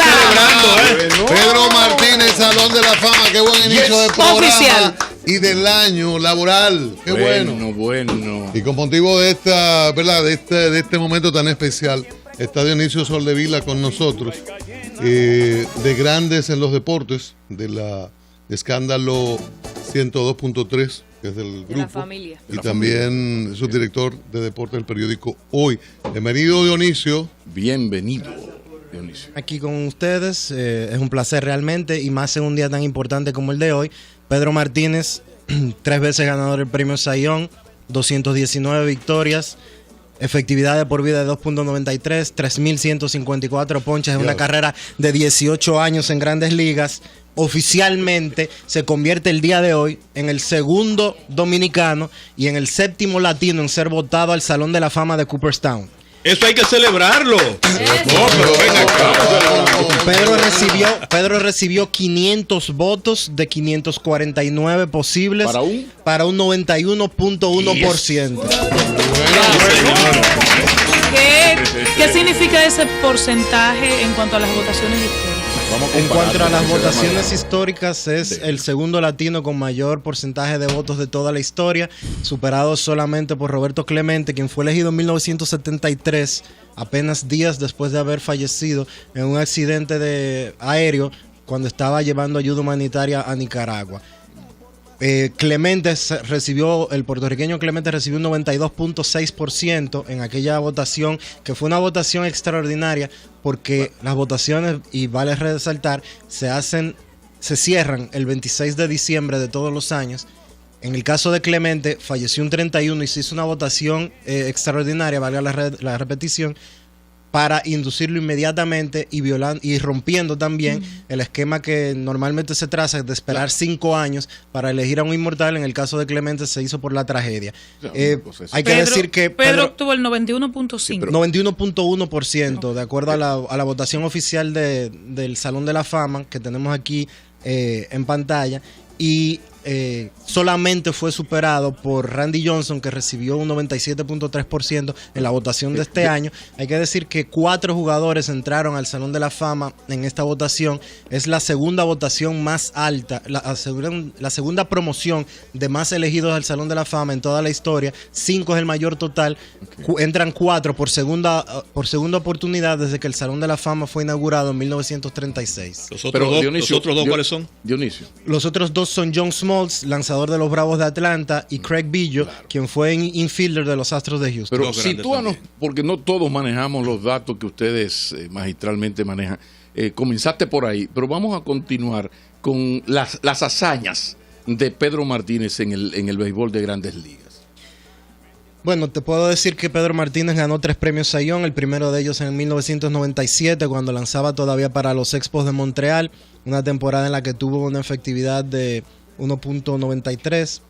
celebrando, Pedro Martínez, Salón de la Fama. Qué buen inicio de programa. Oficial. Y del año laboral. Qué bueno. Bueno. Y con motivo de esta, ¿verdad? De este momento tan especial, está Dionisio Soldevila con nosotros, de Grandes en los Deportes, de la Escándalo 102.3, que es del grupo. De la familia. Y también subdirector de deporte del periódico Hoy. Bienvenido, Dionisio. Bienvenido, Dionisio. Aquí con ustedes, es un placer realmente, y más en un día tan importante como el de hoy. Pedro Martínez, 3 veces ganador del premio Sayón, 219 victorias, efectividad de por vida de 2.93, 3.154 ponches en una carrera de 18 años en Grandes Ligas. Oficialmente se convierte el día de hoy en el segundo dominicano y en el 7º latino en ser votado al Salón de la Fama de Cooperstown. Eso hay que celebrarlo. Pedro recibió 500 votos de 549 posibles para un 91.1%. ¿Qué significa ese porcentaje en cuanto a las votaciones históricas? En cuanto a las votaciones históricas, es el segundo latino con mayor porcentaje de votos de toda la historia, superado solamente por Roberto Clemente, quien fue elegido en 1973, apenas días después de haber fallecido en un accidente aéreo cuando estaba llevando ayuda humanitaria a Nicaragua. El puertorriqueño Clemente recibió un 92.6% en aquella votación, que fue una votación extraordinaria, porque las votaciones, y vale resaltar, se cierran el 26 de diciembre de todos los años. En el caso de Clemente, falleció un 31 y se hizo una votación extraordinaria, valga la repetición, para inducirlo inmediatamente y rompiendo también el esquema que normalmente se traza de esperar 5 años para elegir a un inmortal. En el caso de Clemente se hizo por la tragedia. Hay que decir que Pedro obtuvo el 91.5%. 91.1%, de acuerdo a la votación oficial del Salón de la Fama que tenemos aquí en pantalla, y solamente fue superado por Randy Johnson, que recibió un 97.3% en la votación de este año. Hay que decir que 4 jugadores entraron al Salón de la Fama en esta votación. Es la segunda votación más alta, la segunda promoción de más elegidos al Salón de la Fama en toda la historia. 5 es el mayor total. Entran 4 por segunda oportunidad desde que el Salón de la Fama fue inaugurado en 1936. ¿Los otros dos cuáles son? Dionisio. Los otros 2 son John Smoltz, lanzador de los Bravos de Atlanta, y Craig Biggio, quien fue infielder de los Astros de Houston. Pero sitúanos, porque no todos manejamos los datos que ustedes magistralmente manejan. Comenzaste por ahí, pero vamos a continuar con las hazañas de Pedro Martínez en el béisbol de Grandes Ligas. Bueno, te puedo decir que Pedro Martínez ganó 3 premios Sayón, el primero de ellos en 1997, cuando lanzaba todavía para los Expos de Montreal, una temporada en la que tuvo una efectividad de 1.93.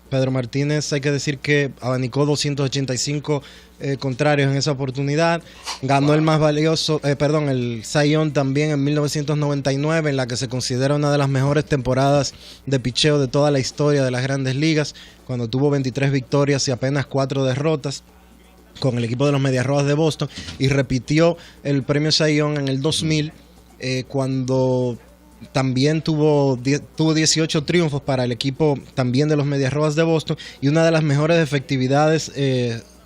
Pedro Martínez, hay que decir que abanicó 285 contrarios en esa oportunidad. Ganó el más valioso, el Cy Young también en 1999, en la que se considera una de las mejores temporadas de picheo de toda la historia de las Grandes Ligas, cuando tuvo 23 victorias y apenas 4 derrotas con el equipo de los Medias Rojas de Boston, y repitió el premio Cy Young en el 2000, cuando también tuvo 18 triunfos para el equipo también de los Medias Rojas de Boston, y una de las mejores efectividades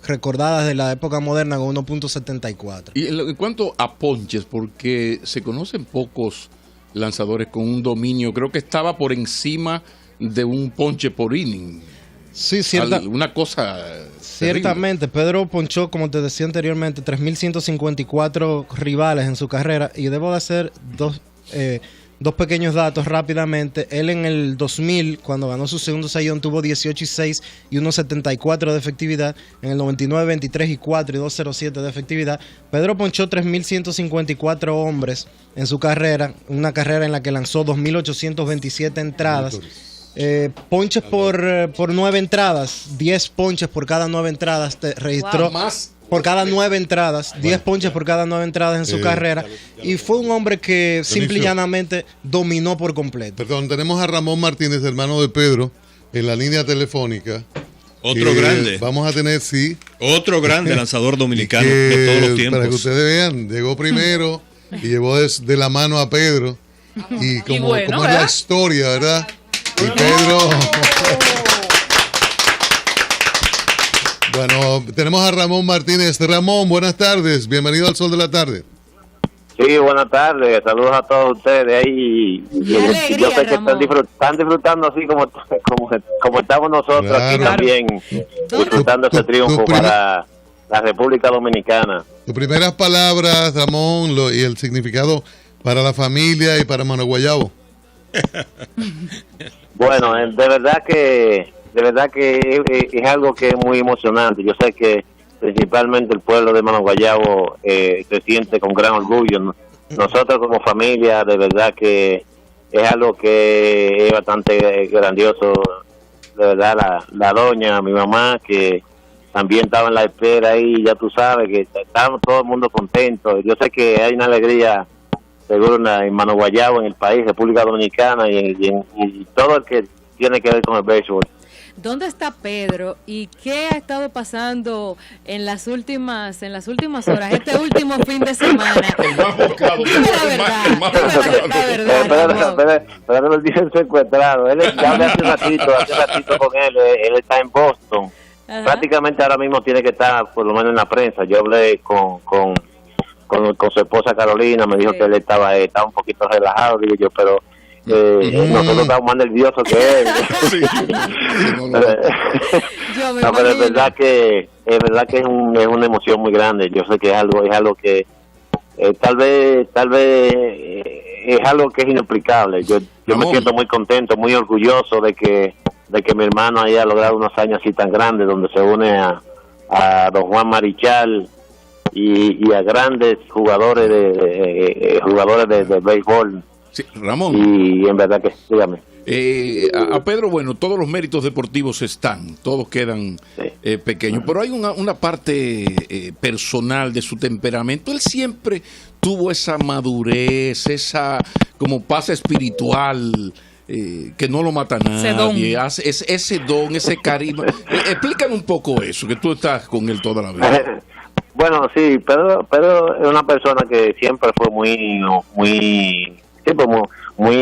recordadas de la época moderna, con 1.74. Y en cuanto a ponches, porque se conocen pocos lanzadores con un dominio, creo que estaba por encima de un ponche por inning. Sí, una cosa ciertamente. Pedro ponchó, como te decía anteriormente, 3.154 rivales en su carrera, y debo de hacer dos pequeños datos rápidamente. Él en el 2000, cuando ganó su segundo Cy Young, tuvo 18-6 y 1.74 de efectividad. En el 99, 23-4 y 2.07 de efectividad. Pedro ponchó 3.154 hombres en su carrera, una carrera en la que lanzó 2.827 entradas. Ponches por 9 entradas, 10 ponches por cada 9 entradas registró. Más por cada 9 entradas, 10 ponches por cada 9 entradas en su carrera, y fue un hombre que simple y llanamente dominó por completo. Perdón, tenemos a Ramón Martínez, hermano de Pedro, en la línea telefónica. Otro grande. Vamos a tener, otro grande lanzador dominicano de todos los tiempos. Para que ustedes vean, llegó primero y llevó de la mano a Pedro. Y como, bueno, como es ¿verdad? la historia, ¿verdad? Y Pedro... Bueno, tenemos a Ramón Martínez. Ramón, buenas tardes. Bienvenido al Sol de la Tarde. Sí, buenas tardes. Saludos a todos ustedes ahí. Qué alegría, yo sé que Ramón. están disfrutando así como estamos nosotros aquí Claro. también, disfrutando ese triunfo para la República Dominicana. Tus primeras palabras, Ramón, y el significado para la familia y para Mano Guayabo. Bueno, de verdad que es algo que es muy emocionante. Yo sé que principalmente el pueblo de Mano Guayabo se siente con gran orgullo. Nosotros como familia, de verdad que es algo que es bastante grandioso. De verdad, la doña, mi mamá, que también estaba en la espera ahí, ya tú sabes que estábamos todo el mundo contento. Yo sé que hay una alegría seguro en Mano Guayabo, en el país, República Dominicana y todo el que tiene que ver con el béisbol. ¿Dónde está Pedro y qué ha estado pasando en las últimas horas, este último fin de semana? El más buscado. Dime la verdad, dime la verdad, Ramón. Pero no dicen secuestrado. Ya hablé hace un ratito con él. Él está en Boston. Ajá. Prácticamente ahora mismo tiene que estar, por lo menos en la prensa. Yo hablé con su esposa Carolina, me dijo Sí. que él estaba un poquito relajado, digo yo, pero nosotros estamos más nerviosos que él. Sí, no, no. Yo me No, pero es imagino. verdad que es una emoción muy grande. Yo sé que es algo que tal vez es algo que es inexplicable. Yo me Ramón. siento muy contento, muy orgulloso de que mi hermano haya logrado unos años así tan grandes, donde se une a don Juan Marichal y a grandes jugadores de béisbol. Sí, Ramón. Y en verdad que, dígame. A Pedro, bueno, todos los méritos deportivos están, todos quedan pequeños, pero hay una parte personal de su temperamento. Él siempre tuvo esa madurez, esa como paz espiritual, que no lo mata nadie, ese don, ese carisma. Explícame un poco eso, que tú estás con él toda la vida. Bueno, sí, Pedro es una persona que siempre fue muy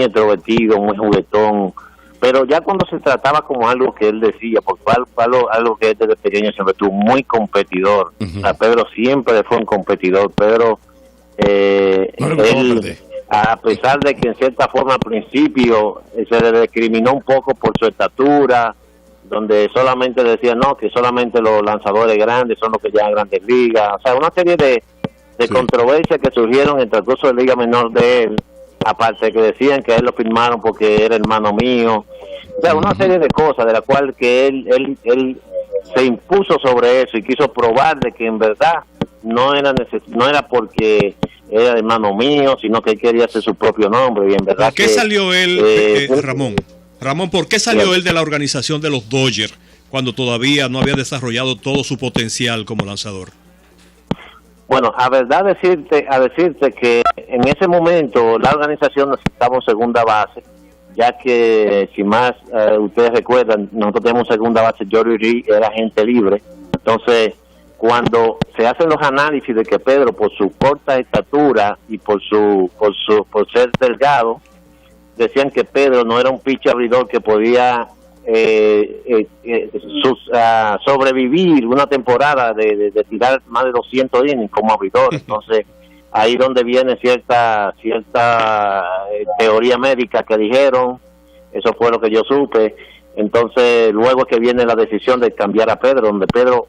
extrovertido, muy juguetón, pero ya cuando se trataba como algo que él decía, porque fue algo que desde pequeño siempre tuvo, muy competidor. Uh-huh. O sea, Pedro siempre fue un competidor. Pedro, él, a pesar de que en cierta forma al principio se le discriminó un poco por su estatura, donde solamente decía no, que solamente los lanzadores grandes son los que llegan a Grandes Ligas, o sea, una serie de controversias que surgieron entre el curso de Liga Menor de él, aparte de que decían que a él lo firmaron porque era hermano mío, o sea, una serie de cosas de la cual que él se impuso sobre eso y quiso probar de que en verdad no era porque era hermano mío, sino que él quería hacer su propio nombre. Y en verdad ¿Por qué salió él, Ramón, ¿por qué salió él de la organización de los Dodgers cuando todavía no había desarrollado todo su potencial como lanzador? Bueno, a decirte que en ese momento la organización necesitaba un segunda base, ya que, si más ustedes recuerdan, nosotros tenemos segunda base, Jory Reed era agente libre. Entonces, cuando se hacen los análisis de que Pedro, por su corta estatura y por ser delgado, decían que Pedro no era un pitcher abridor que podía sobrevivir una temporada de tirar más de 200 innings como abridor. Entonces ahí donde viene cierta teoría médica que dijeron, eso fue lo que yo supe. Entonces luego es que viene la decisión de cambiar a Pedro, donde Pedro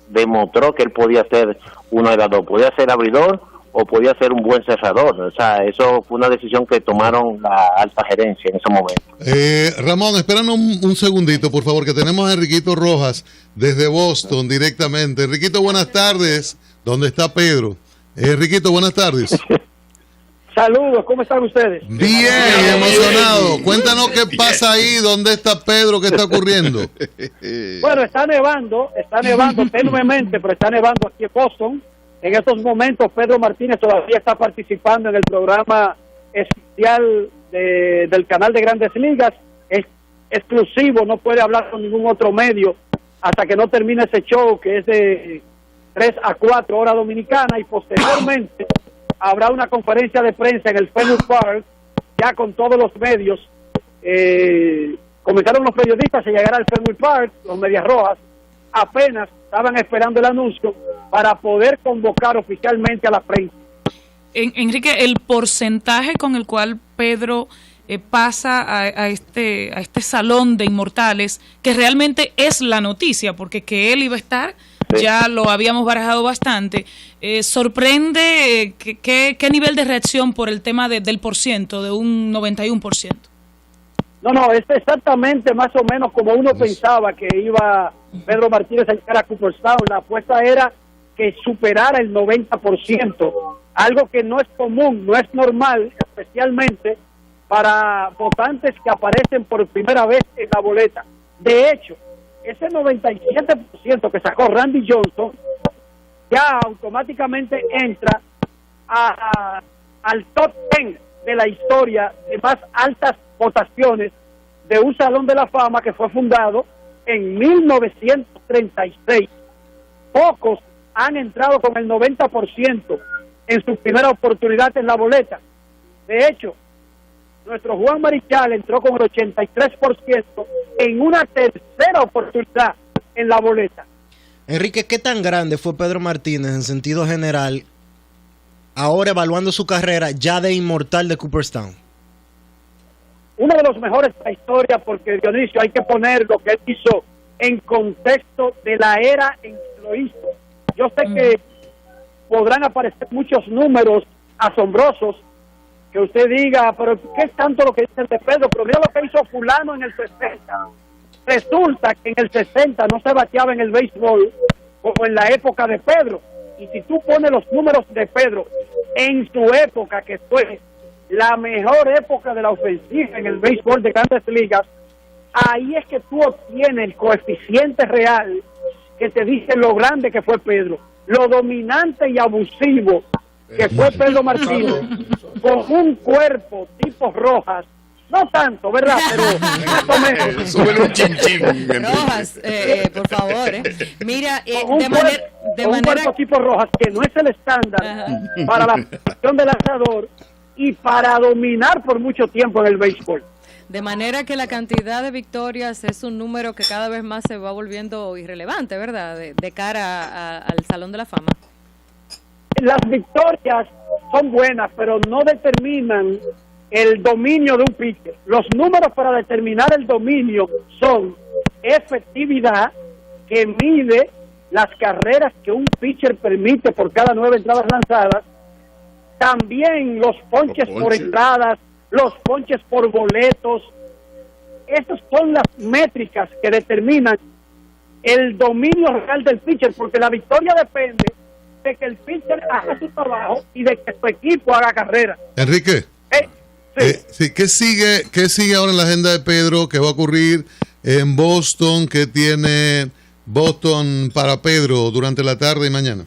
demostró que él podía ser uno de las dos, podía ser abridor o podía ser un buen cerrador. O sea, eso fue una decisión que tomaron la alta gerencia en ese momento. Ramón, espéranos un segundito, por favor, que tenemos a Enriquito Rojas desde Boston directamente. Enriquito, buenas tardes. ¿Dónde está Pedro? Enriquito, buenas tardes. Saludos, ¿cómo están ustedes? Bien, emocionado. Cuéntanos qué pasa ahí, dónde está Pedro, qué está ocurriendo. Bueno, está nevando tenuemente, pero está nevando aquí en Boston. En estos momentos Pedro Martínez todavía está participando en el programa especial del canal de Grandes Ligas. Es exclusivo, no puede hablar con ningún otro medio hasta que no termine ese show, que es de 3 a 4 hora dominicana, y posteriormente habrá una conferencia de prensa en el Fenway Park, ya con todos los medios. Comenzaron los periodistas a llegar al Fenway Park, los Medias Rojas, apenas estaban esperando el anuncio para poder convocar oficialmente a la prensa. Enrique, el porcentaje con el cual Pedro pasa a este salón de inmortales, que realmente es la noticia, porque que él iba a estar, sí, ya lo habíamos barajado bastante, sorprende qué nivel de reacción por el tema del porciento, de un 91%. No, es exactamente más o menos como uno pensaba que iba Pedro Martínez a llegar a Cooperstown. La apuesta era que superara el 90%, algo que no es común, no es normal, especialmente para votantes que aparecen por primera vez en la boleta. De hecho, ese 97% que sacó Randy Johnson ya automáticamente entra al top 10 de la historia de más altas votaciones de un Salón de la Fama que fue fundado en 1936. Pocos han entrado con el 90% en su primera oportunidad en la boleta. De hecho, nuestro Juan Marichal entró con el 83% en una tercera oportunidad en la boleta. Enrique, ¿qué tan grande fue Pedro Martínez en sentido general, ahora evaluando su carrera ya de inmortal de Cooperstown? Uno de los mejores de la historia, porque Dionisio, hay que poner lo que él hizo en contexto de la era en que lo hizo. Yo sé que podrán aparecer muchos números asombrosos que usted diga, pero ¿qué es tanto lo que dice de Pedro? Pero mira lo que hizo fulano en el 60. Resulta que en el 60 no se bateaba en el béisbol como en la época de Pedro. Y si tú pones los números de Pedro en su época, que fue la mejor época de la ofensiva en el béisbol de Grandes Ligas, ahí es que tú obtienes el coeficiente real que te dice lo grande que fue Pedro, lo dominante y abusivo que fue Pedro Martínez, con un cuerpo tipo Rojas, no tanto, ¿verdad? Pero más o menos. Súbele un chinchín. Rojas, por favor. Mira, de manera... un cuerpo tipo Rojas, que no es el estándar para la posición del lanzador y para dominar por mucho tiempo en el béisbol. De manera que la cantidad de victorias es un número que cada vez más se va volviendo irrelevante, ¿verdad? De cara al Salón de la Fama. Las victorias son buenas, pero no determinan el dominio de un pitcher. Los números para determinar el dominio son efectividad, que mide las carreras que un pitcher permite por cada 9 entradas lanzadas, también los ponches por entradas, los ponches por boletos. Esas son las métricas que determinan el dominio real del pitcher, porque la victoria depende de que el pitcher haga su trabajo y de que su equipo haga carrera. Enrique, sí. ¿Qué sigue ahora en la agenda de Pedro? ¿Qué va a ocurrir en Boston? ¿Qué tiene Boston para Pedro durante la tarde y mañana?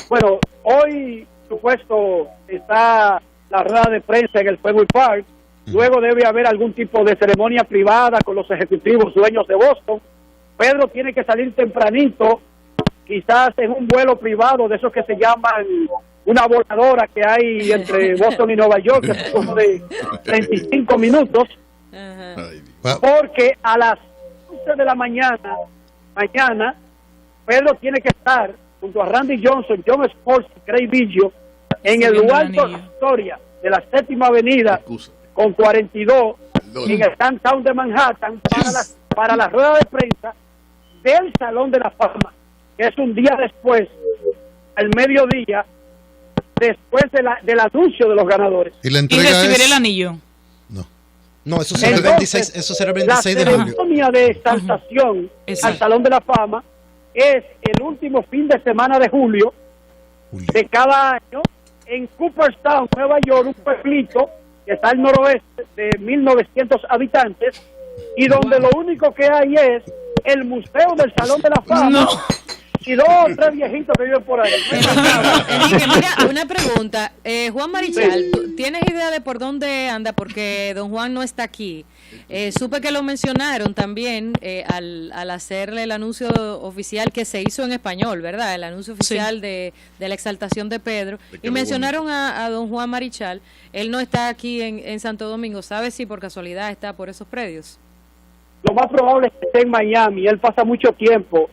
Bueno, hoy, por supuesto, está la rueda de prensa en el Fenway Park. Luego debe haber algún tipo de ceremonia privada con los ejecutivos dueños de Boston. Pedro tiene que salir tempranito, quizás en un vuelo privado de esos que se llaman una voladora que hay entre Boston y Nueva York, que es como de 35 minutos, porque a las 11 de la mañana, Pedro tiene que estar junto a Randy Johnson, John Sports y Craig Biggio en el lugar de la historia de la 7ª Avenida con 42 en el downtown de Manhattan para la rueda de prensa del Salón de la Fama, que es un día después, al mediodía, después del anuncio de los ganadores. ¿Y la entrega recibir el anillo? No, eso será el 26, de julio. La ceremonia de exaltación al Salón de la Fama es el último fin de semana de julio de cada año en Cooperstown, Nueva York, un pueblito que está al noroeste de 1.900 habitantes y donde lo único que hay es el Museo del Salón de la Fama y 2 o 3 viejitos que viven por ahí. Enrique, mira, una pregunta. Juan Marichal, ¿tienes idea de por dónde anda? Porque don Juan no está aquí. Supe que lo mencionaron también al hacerle el anuncio oficial que se hizo en español, ¿verdad? El anuncio oficial de la exaltación de Pedro. Y mencionaron a don Juan Marichal. Él no está aquí en Santo Domingo. ¿Sabes si por casualidad está por esos predios? Lo más probable es que esté en Miami. Él pasa mucho tiempo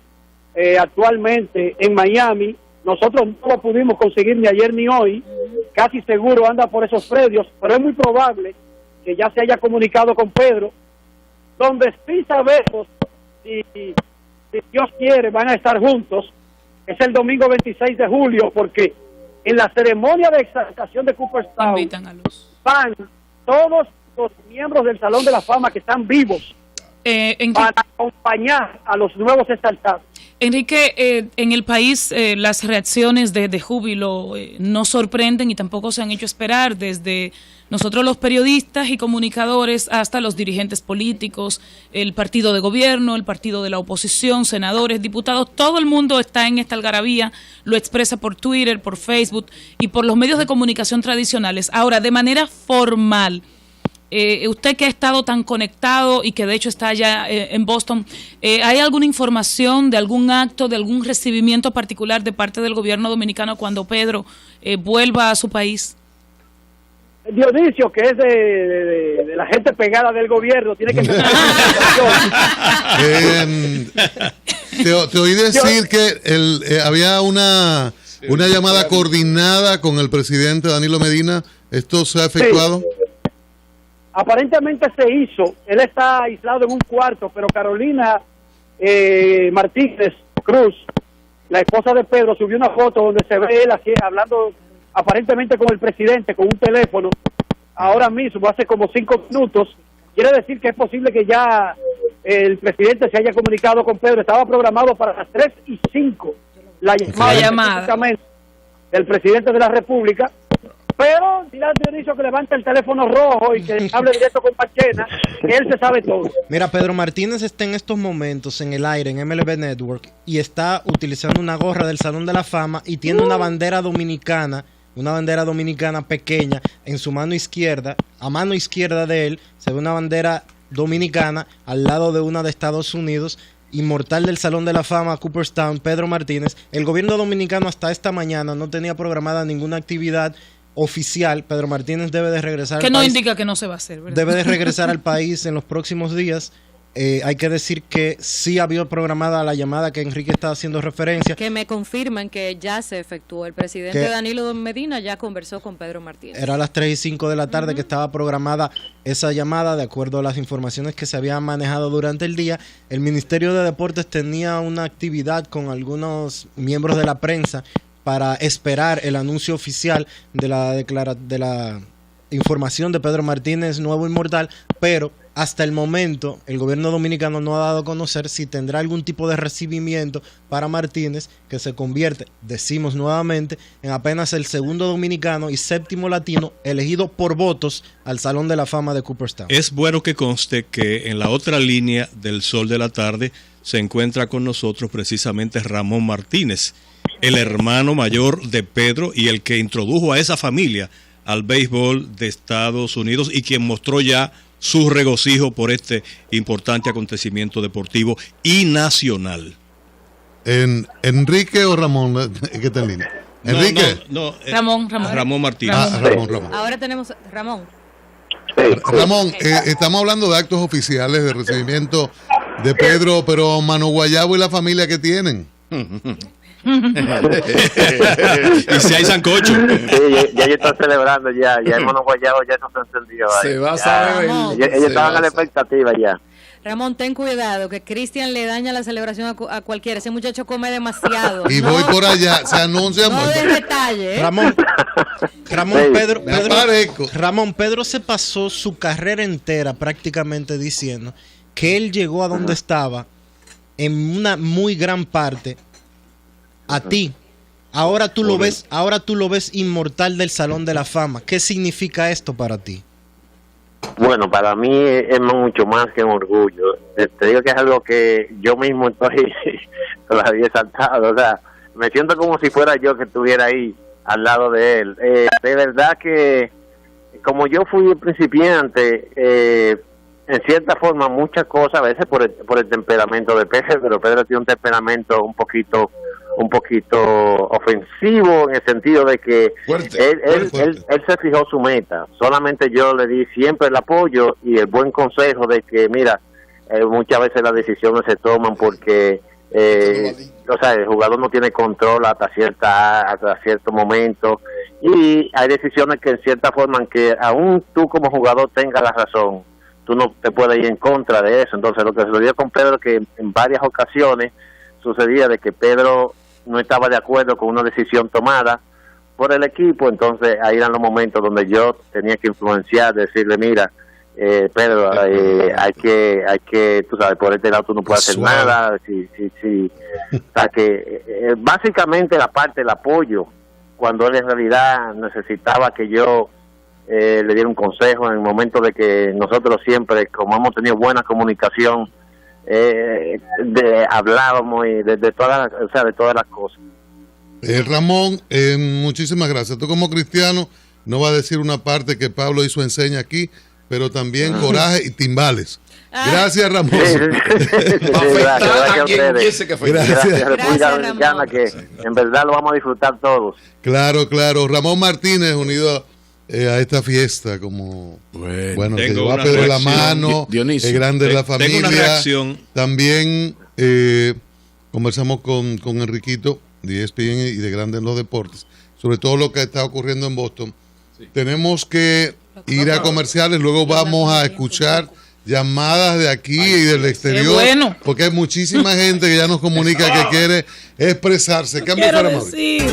actualmente en Miami. Nosotros no lo pudimos conseguir ni ayer ni hoy. Casi seguro anda por esos predios, pero es muy probable que ya se haya comunicado con Pedro. Donde sí sabemos, si Dios quiere, van a estar juntos, es el domingo 26 de julio, porque en la ceremonia de exaltación de Cooperstown van todos los miembros del Salón de la Fama que están vivos para acompañar a los nuevos exaltados. Enrique, en el país las reacciones de júbilo no sorprenden y tampoco se han hecho esperar, desde nosotros los periodistas y comunicadores hasta los dirigentes políticos, el partido de gobierno, el partido de la oposición, senadores, diputados, todo el mundo está en esta algarabía, lo expresa por Twitter, por Facebook y por los medios de comunicación tradicionales. Ahora, de manera formal, usted que ha estado tan conectado y que de hecho está allá en Boston, ¿hay alguna información de algún acto, de algún recibimiento particular de parte del gobierno dominicano cuando Pedro vuelva a su país? Dionisio, que es de la gente pegada del gobierno, tiene que tener te oí decir que había una llamada coordinada con el presidente Danilo Medina. ¿Esto se ha efectuado? Sí. Aparentemente se hizo. Él está aislado en un cuarto, pero Carolina Martínez Cruz, la esposa de Pedro, subió una foto donde se ve él aquí hablando aparentemente con el presidente, con un teléfono, ahora mismo, hace como 5 minutos. Quiere decir que es posible que ya el presidente se haya comunicado con Pedro. Estaba programado para las 3:05 la llamada del presidente de la República, pero dile a Dionisio que levante el teléfono rojo y que hable directo con Pachena, que él se sabe todo. Mira, Pedro Martínez está en estos momentos en el aire, en MLB Network, y está utilizando una gorra del Salón de la Fama y tiene una bandera dominicana pequeña en su mano izquierda. A mano izquierda de él se ve una bandera dominicana al lado de una de Estados Unidos, inmortal del Salón de la Fama, Cooperstown, Pedro Martínez. El gobierno dominicano hasta esta mañana no tenía programada ninguna actividad oficial. Pedro Martínez debe de regresar que al país. Indica que no se va a hacer, ¿verdad? Debe de regresar al país en los próximos días. Hay que decir que sí había programada la llamada que Enrique estaba haciendo referencia. Que me confirman que ya se efectuó. El presidente Danilo Medina ya conversó con Pedro Martínez. Era a las 3:05 de la tarde que estaba programada esa llamada, de acuerdo a las informaciones que se habían manejado durante el día. El Ministerio de Deportes tenía una actividad con algunos miembros de la prensa para esperar el anuncio oficial de la información de Pedro Martínez, nuevo inmortal, pero hasta el momento el gobierno dominicano no ha dado a conocer si tendrá algún tipo de recibimiento para Martínez, que se convierte, decimos nuevamente, en apenas el segundo dominicano y 7º latino elegido por votos al Salón de la Fama de Cooperstown. Es bueno que conste que en la otra línea del Sol de la Tarde se encuentra con nosotros precisamente Ramón Martínez, el hermano mayor de Pedro y el que introdujo a esa familia al béisbol de Estados Unidos y quien mostró ya su regocijo por este importante acontecimiento deportivo y nacional. ¿Enrique o Ramón? ¿Qué está en línea? ¿Enrique? Ramón Martínez. Ramón. Ahora tenemos Ramón. Ramón, estamos hablando de actos oficiales de recibimiento de Pedro, pero Mano Guayabo y la familia que tienen. Y si hay sancocho. Sí, ya ellos están celebrando ya el Mano Guayabo ya no se encendió ahí. Se va a saber. Ellos estaban a la expectativa ya. Ramón, ten cuidado, que Cristian le daña la celebración a cualquiera. Ese muchacho come demasiado. Y voy por allá, se anuncia. No de detalle, ¿eh? Ramón, Pedro se pasó su carrera entera prácticamente diciendo que él llegó a donde estaba en una muy gran parte a ti. Ahora tú lo ves inmortal del Salón de la Fama. ¿Qué significa esto para ti? Bueno, para mí es mucho más que un orgullo. Te digo que es algo que yo mismo estoy todavía exaltado. O sea, me siento como si fuera yo que estuviera ahí al lado de él. De verdad que, como yo fui principiante, en cierta forma, muchas cosas, a veces por el temperamento de Pedro, pero Pedro tiene un temperamento un poquito ofensivo, en el sentido de que él se fijó su meta. Solamente yo le di siempre el apoyo y el buen consejo de que, mira, muchas veces las decisiones se toman porque o sea, el jugador no tiene control hasta cierto momento, y hay decisiones que en cierta forma, aunque aún tú como jugador tengas la razón, tú no te puedes ir en contra de eso. Entonces lo que sucedió con Pedro, que en varias ocasiones sucedía de que Pedro no estaba de acuerdo con una decisión tomada por el equipo, entonces ahí eran los momentos donde yo tenía que influenciar, decirle, mira, Pedro, hay que, tú sabes, por este lado tú no puedes hacer nada, sí. O sea que básicamente la parte del apoyo, cuando él en realidad necesitaba que yo le diera un consejo en el momento de que nosotros siempre, como hemos tenido buena comunicación, hablábamos y de todas las cosas. Ramón, muchísimas gracias. Tú como cristiano no vas a decir una parte que Pablo hizo enseña aquí, pero también coraje y timbales. Gracias, Ramón. Gracias, República Dominicana, que en verdad lo vamos a disfrutar todos. Claro. Ramón Martínez, unido a esta fiesta, como bueno que llevó a Pedro de la mano, es grande de la familia. Tengo una reacción. También conversamos con Enriquito de ESPN y de Grande en los Deportes sobre todo lo que está ocurriendo en Boston. Sí. Tenemos que ir a comerciales, luego vamos a escuchar llamadas de aquí y del exterior, porque hay muchísima gente que ya nos comunica que quiere expresarse. Cambio para Mauricio.